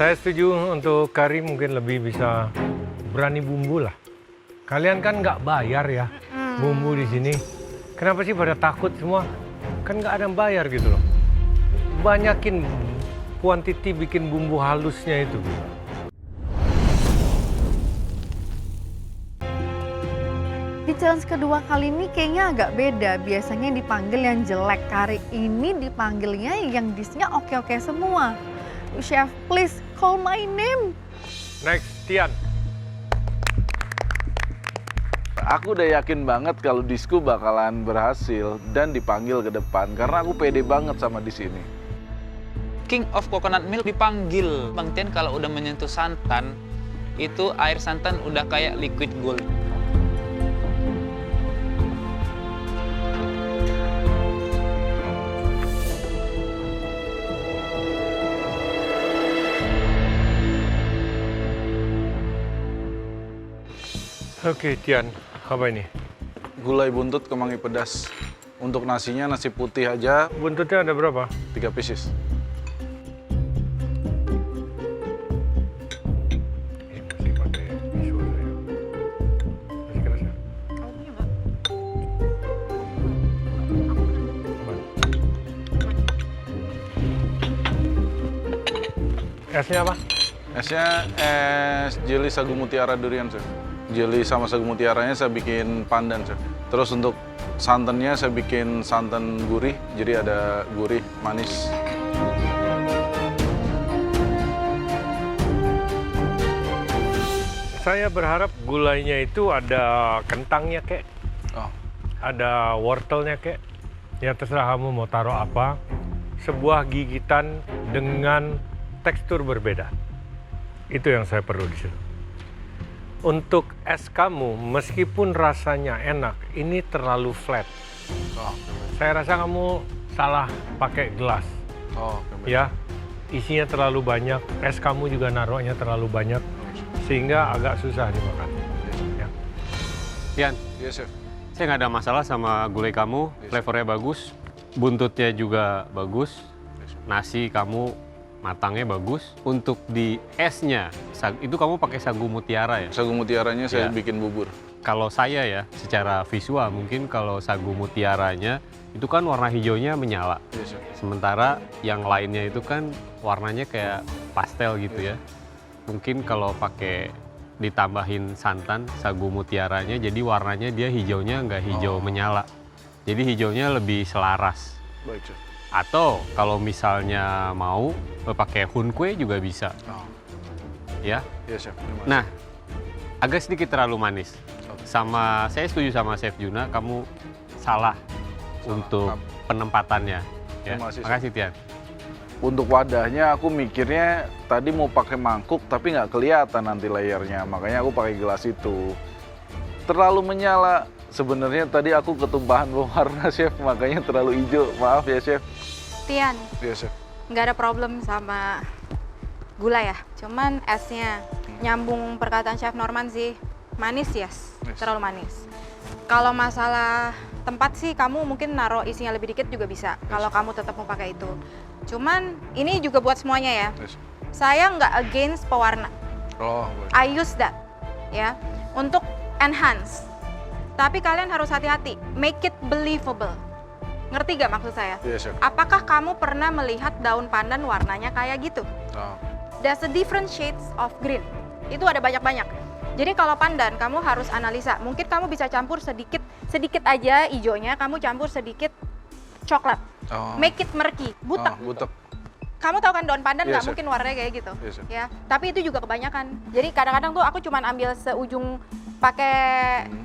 Saya setuju untuk kari mungkin lebih bisa berani bumbu lah. Kalian kan nggak bayar ya bumbu di sini. Kenapa sih pada takut semua? Kan nggak ada yang bayar gitu loh. Banyakin kuantiti bikin bumbu halusnya itu. Di challenge kedua kali ini kayaknya agak beda. Biasanya dipanggil yang jelek. Kali ini dipanggilnya yang dishnya oke-oke semua. Chef, please call my name. Next, Tian. Aku udah yakin banget kalau disku bakalan berhasil dan dipanggil ke depan karena aku pede banget sama di sini. King of Coconut Milk dipanggil. Bang Tian kalau udah menyentuh santan, itu air santan udah kayak liquid gold. Oke, Tian. Apa ini? Gulai buntut kemangi pedas. Untuk nasinya nasi putih aja Buntutnya ada berapa? 3 pieces. Ini masih pakai visual saya. Masih keras ya? Kamu punya nggak? Esnya apa? Esnya es jeli sagu mutiara durian, Chef. Jeli sama sagu mutiaranya saya bikin pandan, Chef. Terus untuk santannya saya bikin santan gurih, jadi ada gurih, manis. Saya berharap gulainya itu ada kentangnya, kek. Oh, Ada wortelnya, kek. Ya terserah kamu mau taruh apa. Sebuah gigitan dengan tekstur berbeda. Itu yang saya perlu di situ. Untuk es kamu, meskipun rasanya enak, ini terlalu flat. oh, Saya rasa kamu salah pakai gelas. oh, Ya, isinya terlalu banyak, es kamu juga naruhnya terlalu banyak, sehingga agak susah dimakan. Ya. Tian, Iya, Chef. saya nggak ada masalah sama gulai kamu, flavornya bagus, buntutnya juga bagus, nasi kamu matangnya bagus. Untuk di esnya, itu kamu pakai sagu mutiara ya? Sagu mutiaranya saya Ya. bikin bubur. Kalau saya ya, secara visual mungkin kalau sagu mutiaranya itu kan warna hijaunya menyala. Iya, Chef. Sementara yang lainnya itu kan warnanya kayak pastel gitu ya. Mungkin kalau pakai ditambahin santan sagu mutiaranya, jadi warnanya dia hijaunya nggak hijau menyala. Jadi hijaunya lebih selaras. Baik, Chef. Atau kalau misalnya mau pakai hun kue juga bisa, Oh, ya. iya, Chef. Terima kasih. Nah, agak sedikit terlalu manis. Oke. Saya setuju sama Chef Juna, kamu salah untuk penempatannya. Ya. Terima kasih, Makasih Tian. Untuk wadahnya aku mikirnya tadi mau pakai mangkuk tapi nggak kelihatan nanti layernya, makanya aku pakai gelas itu. Terlalu menyala. Sebenarnya tadi aku ketumpahan warna, Chef, makanya terlalu hijau. Maaf ya, Chef. Tian, Iya, Chef. nggak ada problem sama gula ya. Cuman esnya nyambung perkataan Chef Norman sih. Manis, yes. Yes. Terlalu manis. Kalau masalah tempat sih kamu mungkin naruh isinya lebih dikit juga bisa. Kalau kamu tetap mau pakai itu. Cuman ini juga buat semuanya ya. Yes. Saya nggak against pewarna. Oh, baik. I use that ya untuk enhance. Tapi kalian harus hati-hati. Make it believable. Ngerti gak maksud saya? Iya, Chef. Apakah kamu pernah melihat daun pandan warnanya kayak gitu? Oh, There's a different shades of green. Itu ada banyak-banyak. Jadi kalau pandan kamu harus analisa. Mungkin kamu bisa campur sedikit aja hijaunya, kamu campur sedikit coklat. oh. Make it murky, butek. Oh, butek. Kamu tahu kan daun pandan Iya, nggak Chef. mungkin warnanya kayak gitu. Iya, Chef. Ya, tapi itu juga kebanyakan. Jadi kadang-kadang tuh aku cuman ambil seujung pakai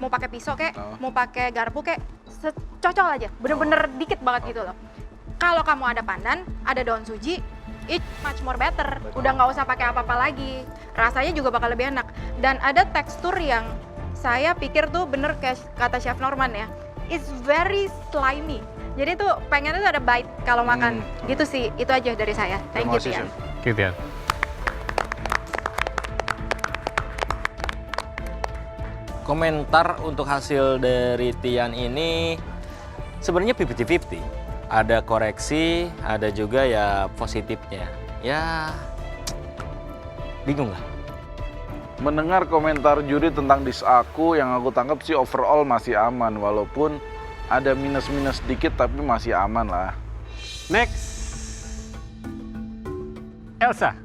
mau pakai pisau kek, Oh. mau pakai garpu kek, secocol aja. Bener-bener dikit banget gitu loh. Kalau kamu ada pandan, ada daun suji, it's much more better. Udah nggak usah pakai apa-apa lagi. Rasanya juga bakal lebih enak. Dan ada tekstur yang saya pikir tuh bener kayak kata Chef Norman ya. It's very slimy. Jadi tuh pengennya tuh ada bite kalau makan. Gitu sih, itu aja dari saya. Thank Terima you, kasih, Tian. Chef. Oke Tian. Komentar untuk hasil dari Tian ini sebenarnya 50-50. Ada koreksi, ada juga ya positifnya. Ya Bingung nggak? Mendengar komentar juri tentang dish aku, yang aku tangkap sih overall masih aman. Walaupun ada minus-minus sedikit, tapi masih aman lah. Next, Elsa.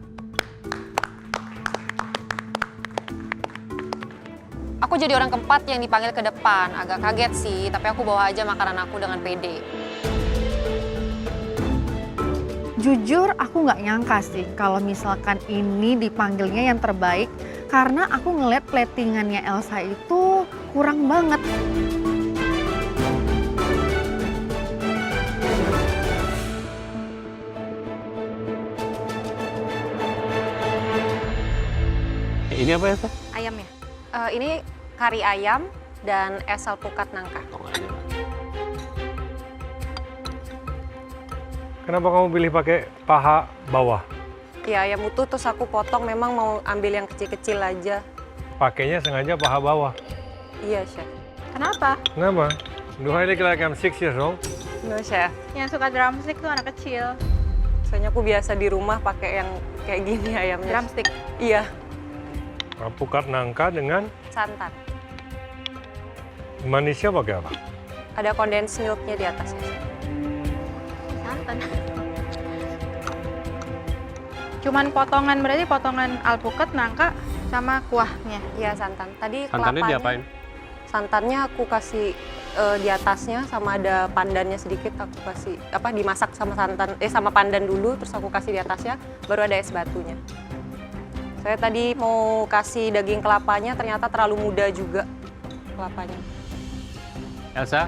Aku jadi orang keempat yang dipanggil ke depan. Agak kaget sih, tapi aku bawa aja makanan aku dengan pede. Jujur aku nggak nyangka sih kalau misalkan ini dipanggilnya yang terbaik karena aku ngeliat platingannya Elsa itu kurang banget. Ini apa ya, Elsa? Ayamnya. Ini kari ayam dan es alpukat nangka. Kenapa kamu pilih pakai paha bawah? Ya, ayam utuh terus aku potong, memang mau ambil yang kecil-kecil aja. Pakainya sengaja paha bawah. Iya, Chef. Kenapa? Kenapa? Do I look like I'm 6 years old? No, Chef. Yang suka drumstick tuh anak kecil. Soalnya aku biasa di rumah pakai yang kayak gini ayamnya. Drumstick. Iya, Alpukat nangka dengan santan. manisnya pakai apa? Ada condensed milk-nya di atasnya. Santan. Cuman potongan, berarti potongan alpukat, nangka, sama kuahnya. Iya, santan. Tadi Santannya kelapanya- diapain? Santannya aku kasih di atasnya, sama ada pandannya sedikit aku kasih dimasak sama sama pandan dulu, terus aku kasih di atasnya, baru ada es batunya. Saya tadi mau kasih daging kelapanya, ternyata terlalu muda juga kelapanya. Elsa,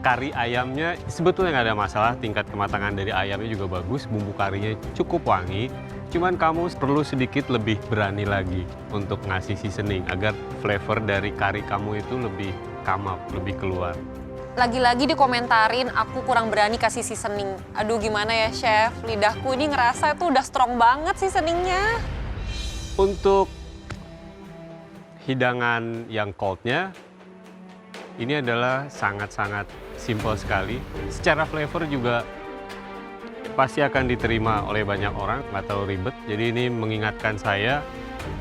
kari ayamnya sebetulnya nggak ada masalah, tingkat kematangan dari ayamnya juga bagus, bumbu karinya cukup wangi. Cuman kamu perlu sedikit lebih berani lagi untuk ngasih seasoning agar flavor dari kari kamu itu lebih come up, lebih keluar. Lagi-lagi dikomentarin aku kurang berani kasih seasoning. Aduh gimana ya chef, lidahku ini ngerasa itu udah strong banget seasoningnya. Untuk hidangan yang coldnya, ini adalah sangat-sangat simple sekali. Secara flavor juga pasti akan diterima oleh banyak orang, nggak terlalu ribet. Jadi ini mengingatkan saya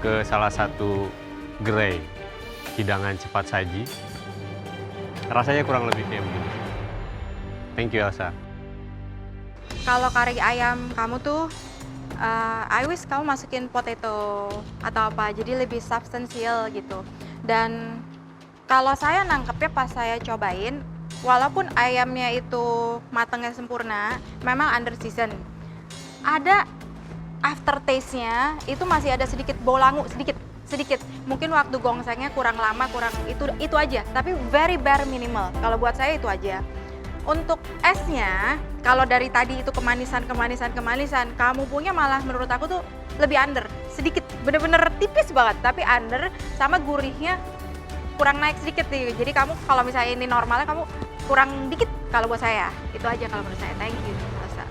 ke salah satu gerai hidangan cepat saji. Rasanya kurang lebih kayak begini. Thank you, Elsa. Kalau kari ayam kamu tuh, I wish kamu masukin potato atau apa, jadi lebih substansial gitu. Dan kalau saya nangkepnya pas saya cobain, walaupun ayamnya itu matangnya sempurna, memang under season. Ada aftertaste-nya itu masih ada sedikit bau langu, sedikit. Mungkin waktu gongsengnya kurang lama, kurang itu aja. Tapi very bare minimal. Kalau buat saya itu aja. Untuk esnya, kalau dari tadi itu kemanisan, kamu punya malah menurut aku tuh lebih under, sedikit, bener-bener tipis banget, tapi under sama gurihnya kurang naik sedikit nih. Jadi kamu kalau misalnya ini normalnya kamu kurang dikit kalau buat saya. Itu aja kalau menurut saya. Thank you, Rosa.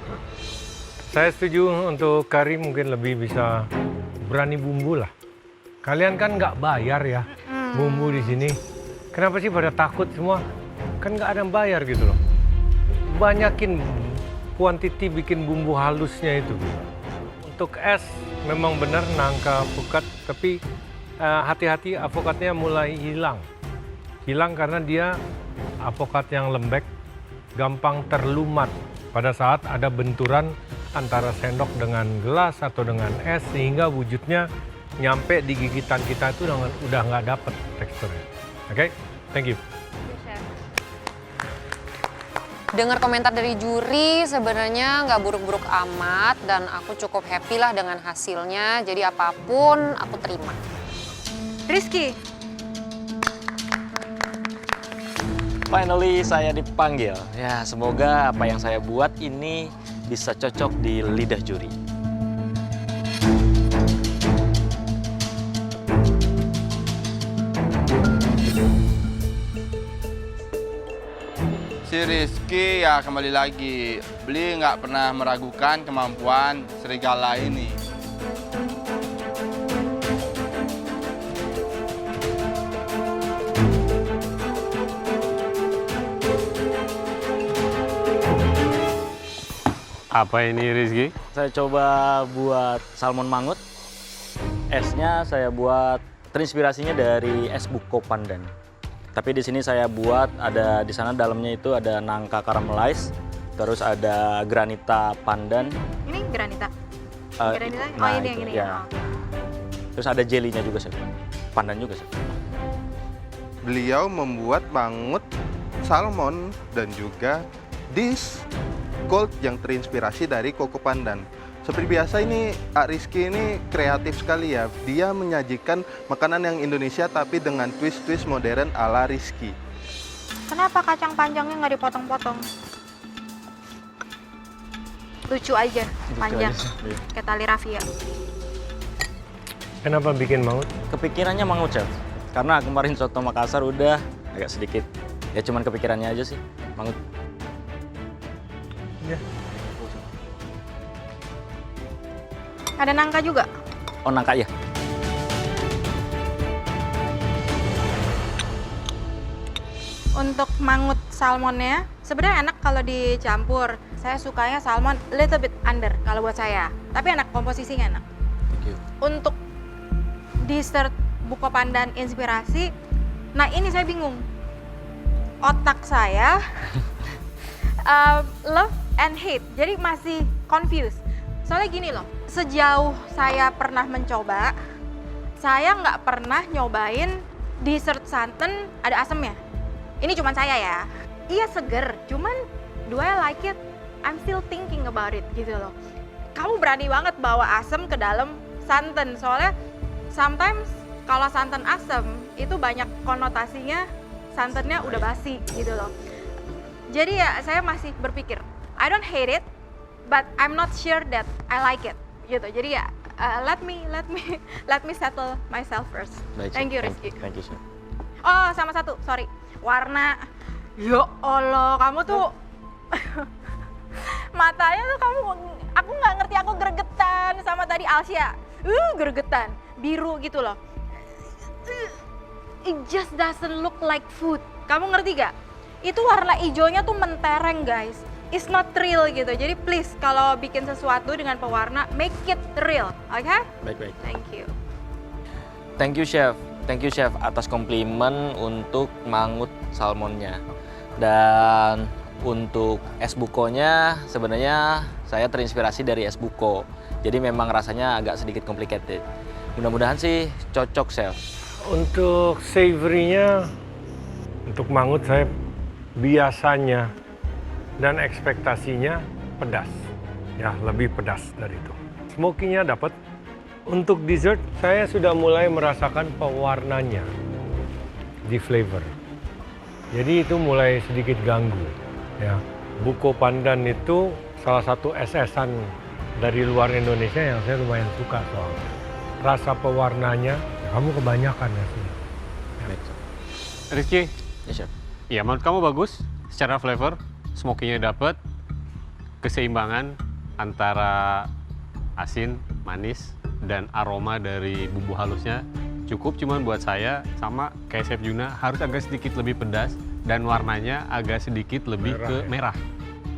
Saya setuju untuk kari mungkin lebih bisa berani bumbu lah. Kalian kan nggak bayar ya bumbu di sini. Kenapa sih pada takut semua? Kan nggak ada yang bayar gitu loh. Banyakin kuantiti bikin bumbu halusnya itu. Untuk es memang benar nangka alpukat, tapi hati-hati alpukatnya mulai hilang. Hilang karena dia alpukat yang lembek, gampang terlumat pada saat ada benturan antara sendok dengan gelas atau dengan es, sehingga wujudnya nyampe di gigitan kita itu udah nggak dapet teksturnya. Oke, thank you. Dengar komentar dari juri sebenarnya nggak buruk-buruk amat dan aku cukup happy lah dengan hasilnya. Jadi apapun aku terima. Rizky, Finally saya dipanggil. Ya, semoga apa yang saya buat ini bisa cocok di lidah juri. Si Rizky ya kembali lagi, beliau nggak pernah meragukan kemampuan serigala ini. Apa ini, Rizky? Saya coba buat salmon mangut. esnya saya buat terinspirasinya dari es buko pandan. Tapi di sini saya buat ada di sana dalamnya itu ada nangka caramelize, terus ada granita pandan. Ini granita. eh, Granita? Oh, nah ini yang itu, ini ya. ya. Oh, oke. Terus ada jelinya juga chef. Pandan juga chef. Beliau membuat mangut, salmon, dan juga dish cold yang terinspirasi dari koko pandan. Seperti biasa ini Kak Rizky ini kreatif sekali ya. Dia menyajikan makanan yang Indonesia tapi dengan twist-twist modern ala Rizky. Kenapa kacang panjangnya nggak dipotong-potong? Lucu aja, panjang. Iya. Kayak tali rafia. Kenapa bikin mangut? Kepikirannya mangut chef. Karena kemarin soto Makassar udah agak sedikit. Ya cuman kepikirannya aja sih, mangut. Ya. Ada nangka juga. Oh nangka ya? Untuk mangut salmonnya, sebenarnya enak kalau dicampur. Saya sukanya salmon little bit under kalau buat saya. Tapi enak, komposisinya enak. Thank you. Untuk dessert buko pandan inspirasi, nah ini saya bingung. Otak saya love and hate, jadi masih confused. Soalnya gini loh, sejauh saya pernah mencoba, saya nggak pernah nyobain dessert santan ada asemnya. Ini cuman saya ya. Iya seger, cuman do I like it? I'm still thinking about it gitu loh. Kamu berani banget bawa asam ke dalam santan, soalnya sometimes kalau santan asam itu banyak konotasinya santannya udah basi gitu loh. Jadi ya saya masih berpikir, I don't hate it, but I'm not sure that I like it gitu. Jadi ya let me settle myself first. Baik, Thank chef. you Rizky. Thank you chef. Oh sama satu, sorry, warna. Ya Allah, kamu tuh matanya tuh aku nggak ngerti, aku gregetan sama tadi Alsya. Gregetan, biru gitu loh. It just doesn't look like food. Kamu ngerti gak? Itu warna hijaunya tuh mentereng guys. It's not real gitu. Jadi please kalau bikin sesuatu dengan pewarna, make it real, oke? Baik. Thank you. Thank you chef. Thank you chef atas komplimen untuk mangut salmonnya. Dan untuk es bukonya sebenarnya saya terinspirasi dari es buko. Jadi memang rasanya agak sedikit complicated. Mudah-mudahan sih cocok chef. Untuk savory-nya, untuk mangut saya biasanya dan ekspektasinya pedas. Ya, lebih pedas dari itu. Smoky-nya dapat. Untuk dessert, saya sudah mulai merasakan pewarnanya di flavor. Jadi itu mulai sedikit ganggu. Ya, buko pandan itu salah satu es-esan dari luar Indonesia yang saya lumayan suka soalnya. Rasa pewarnanya, kamu kebanyakan ya sih. Rizky, Ya chef. ya menurut kamu bagus secara flavor, smoky-nya dapat, keseimbangan antara asin, manis, dan aroma dari bumbu halusnya cukup. Cuman buat saya sama kayak Chef Juna harus agak sedikit lebih pedas dan warnanya agak sedikit lebih Merah, ke ya? merah,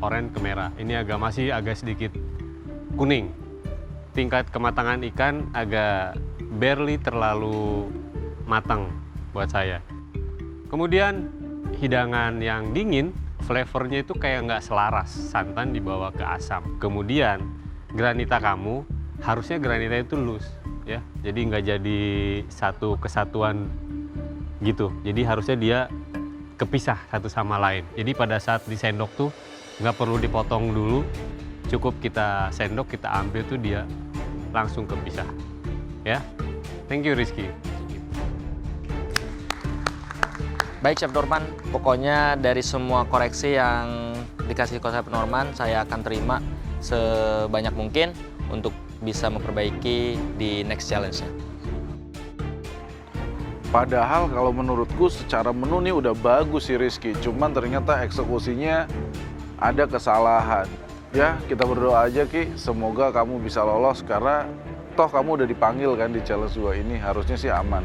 oranye ke merah. Ini masih agak sedikit kuning. Tingkat kematangan ikan agak barely terlalu matang buat saya. Kemudian hidangan yang dingin, flavornya itu kayak nggak selaras, santan dibawa ke asam. Kemudian granita kamu, harusnya granita itu loose, ya. Jadi nggak jadi satu kesatuan gitu. Jadi harusnya dia kepisah satu sama lain. Jadi pada saat disendok tuh nggak perlu dipotong dulu, cukup kita sendok, kita ambil tuh dia langsung kepisah, ya. Thank you Rizky. Baik Chef Norman, pokoknya dari semua koreksi yang dikasih Chef Norman, saya akan terima sebanyak mungkin untuk bisa memperbaiki di next challenge-nya. Padahal kalau menurutku secara menu nih udah bagus sih Rizky, cuman ternyata eksekusinya ada kesalahan. Ya, kita berdoa aja Ki, semoga kamu bisa lolos karena toh kamu udah dipanggil kan di challenge 2 ini, harusnya sih aman.